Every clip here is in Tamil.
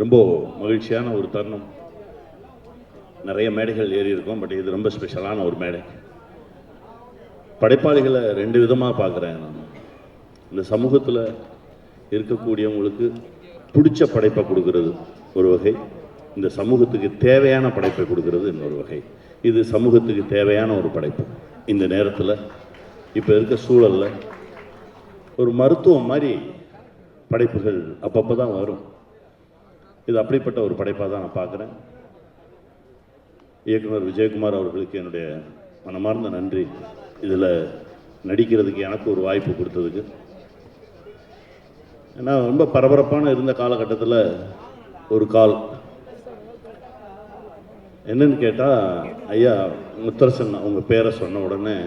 ரொம்ப மகிழ்ச்சியான ஒரு தருணம். நிறைய மேடைகள் ஏறி இருக்கோம், பட் இது ரொம்ப ஸ்பெஷலான ஒரு மேடை. படைப்பாளிகளை ரெண்டு விதமாக பார்க்குறேன் நான். இந்த சமூகத்தில் இருக்கக்கூடியவங்களுக்கு பிடிச்ச படைப்பை கொடுக்கறது ஒரு வகை, இந்த சமூகத்துக்கு தேவையான படைப்பை கொடுக்கறது இன்னொரு வகை. இது சமூகத்துக்கு தேவையான ஒரு படைப்பு. இந்த நேரத்தில் இப்போ இருக்க சூழலில் ஒரு மருத்துவம் மாதிரி படைப்புகள் அப்பப்போ தான் வரும். இது அப்படிப்பட்ட ஒரு படைப்பாக தான் நான் பார்க்குறேன். இயக்குனர் விஜயகுமார் அவர்களுக்கு என்னுடைய மனமார்ந்த நன்றி. இதில் நடிக்கிறதுக்கு எனக்கு ஒரு வாய்ப்பு கொடுத்ததுக்கு. ஏன்னா ரொம்ப பரபரப்பான இருந்த காலகட்டத்தில் ஒரு கால் என்னன்னு கேட்டால், ஐயா முத்தரசன் அவங்க பேரை சொன்ன உடனே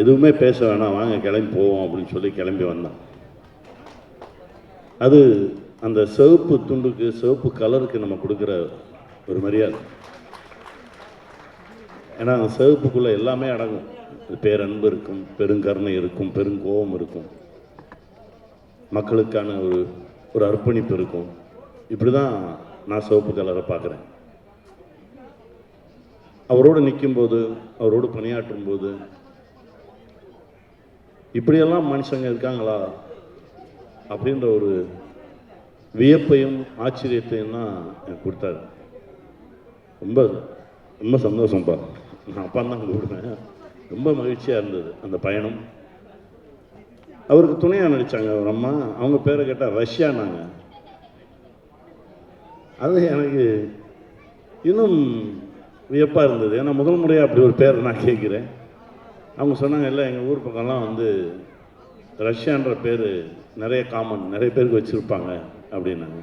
எதுவுமே பேச வேணாம், வாங்க கிளம்பி போவோம் அப்படின்னு சொல்லி கிளம்பி வந்தான். அது அந்த சிவப்பு துண்டுக்கு, சிவப்பு கலருக்கு நம்ம கொடுக்குற ஒரு மரியாதை. ஏன்னா அந்த சிவப்புக்குள்ளே எல்லாமே அடங்கும். பேரன்பு இருக்கும், பெருங்கருணை இருக்கும், பெருங்கோபம் இருக்கும், மக்களுக்கான ஒரு அர்ப்பணிப்பு இருக்கும். இப்படி தான் நான் சிவப்பு கலரை பார்க்குறேன். அவரோடு நிற்கும்போது, அவரோடு பணியாற்றும் போது, இப்படியெல்லாம் மனுஷங்க இருக்காங்களா அப்படின்ற ஒரு வியப்பையும் ஆச்சரியத்தையும் தான் எனக்கு கொடுத்தாரு. ரொம்ப ரொம்ப சந்தோஷம்ப்பா. நான் அப்பா தான் கூப்பிடுவேன். ரொம்ப மகிழ்ச்சியாக இருந்தது அந்த பயணம். அவருக்கு துணையாக நடித்தாங்க ஒரு அம்மா, அவங்க பேரை கேட்டால் ரஷ்யானாங்க. அது எனக்கு இன்னும் வியப்பாக இருந்தது. ஏன்னா முதல் முறையாக அப்படி ஒரு பேரை நான் கேட்குறேன். அவங்க சொன்னாங்க, இல்லை எங்கள் ஊர் பக்கம்லாம் வந்து ரஷ்யான்ற பேர் நிறைய காமன், நிறைய பேருக்கு வச்சுருப்பாங்க அப்படின்னாங்க.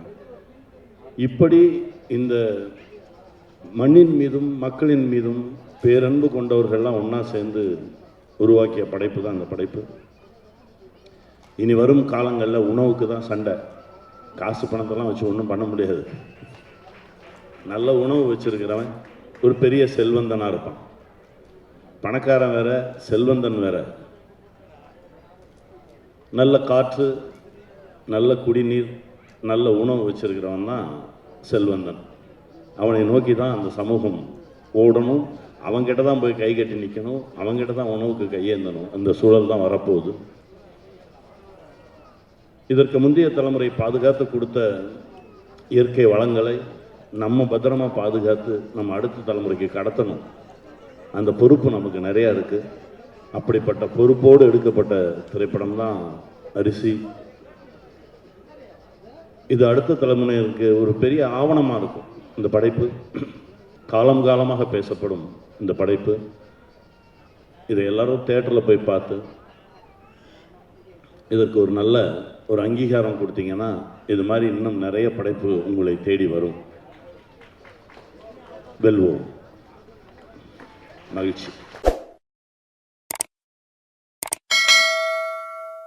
இப்படி இந்த மண்ணின் மீதும் மக்களின் மீதும் பேரன்பு கொண்டவர்கள்லாம் ஒன்றா சேர்ந்து உருவாக்கிய படைப்பு தான் இந்த படைப்பு. இனி வரும் காலங்களில் உணவுக்கு தான் சண்டை. காசு பணத்தெல்லாம் வச்சு ஒன்றும் பண்ண முடியாது. நல்ல உணவு வச்சுருக்கிறவன் ஒரு பெரிய செல்வந்தனாக இருப்பான். பணக்காரன் வேற, செல்வந்தன் வேற. நல்ல காற்று, நல்ல குடிநீர், நல்ல உணவு வச்சிருக்கிறவன் தான் செல்வந்தன். அவனை நோக்கி தான் அந்த சமூகம் ஓடணும். அவங்ககிட்ட தான் போய் கை கட்டி நிற்கணும், அவங்ககிட்ட தான் உணவுக்கு கையேந்தணும். அந்த சூழல் தான் வரப்போகுது. இதற்கு முந்தைய தலைமுறை பாதுகாத்து கொடுத்த இயற்கை வளங்களை நம்ம பத்திரமா பாதுகாத்து நம்ம அடுத்த தலைமுறைக்கு கடத்தணும். அந்த பொறுப்பு நமக்கு நிறையா இருக்குது. அப்படிப்பட்ட பொறுப்போடு எடுக்கப்பட்ட திரைப்படம் தான் அரிசி. இது அடுத்த தலைமுறைக்கு ஒரு பெரிய ஆவணமாக இருக்கும். இந்த படைப்பு காலம் காலமாக பேசப்படும். இந்த படைப்பு இதை எல்லாரும் தியேட்டரில் போய் பார்த்து இதற்கு ஒரு நல்ல ஒரு அங்கீகாரம் கொடுத்தீங்கன்னா, இது மாதிரி இன்னும் நிறைய படைப்பு உங்களை தேடி வரும். வெல்வோம். மகிழ்ச்சி.